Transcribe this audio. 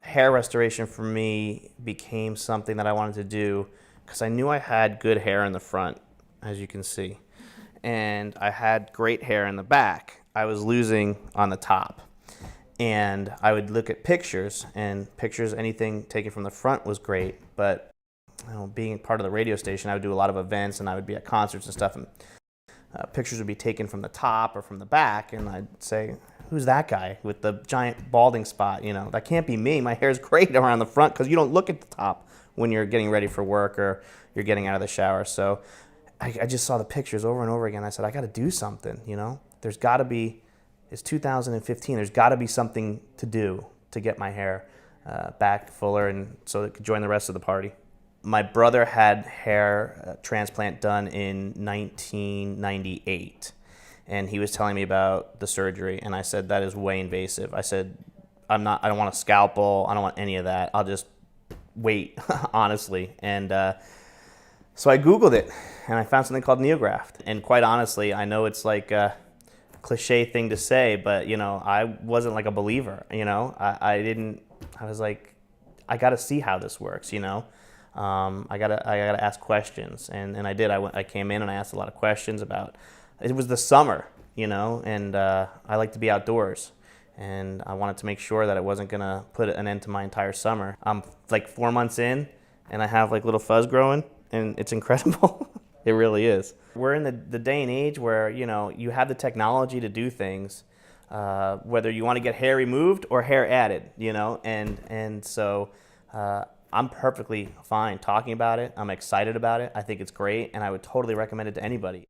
hair restoration for me became something that I wanted to do because I knew I had good hair in the front, as you can see, and I had great hair in the back. I was losing on the top. And I would look at pictures, and pictures, anything taken from the front was great, but being part of the radio station, I would do a lot of events, and I would be at concerts and stuff, and pictures would be taken from the top or from the back, and I'd say, who's that guy with the giant balding spot? That can't be me. My hair's great around the front, because you don't look at the top when you're getting ready for work or you're getting out of the shower. So I just saw the pictures over and over again. I said, I got to do something. There's got to be. It's 2015. There's got to be something to do to get my hair back fuller, and so it could join the rest of the party. My brother had hair transplant done in 1998, and he was telling me about the surgery, and I said, that is way invasive. I said, I don't want a scalpel. I don't want any of that. I'll just wait, honestly. And so I Googled it, and I found something called neograft. And quite honestly, I know it's like cliche thing to say, but I wasn't like a believer. I was like, I got to see how this works. I gotta ask questions, and I did. I came in and I asked a lot of questions about. It was the summer, and I like to be outdoors, and I wanted to make sure that it wasn't gonna put an end to my entire summer. I'm like 4 months in, and I have like little fuzz growing, and it's incredible. It really is. We're in the day and age where, you have the technology to do things, whether you want to get hair removed or hair added, and so I'm perfectly fine talking about it. I'm excited about it. I think it's great, and I would totally recommend it to anybody.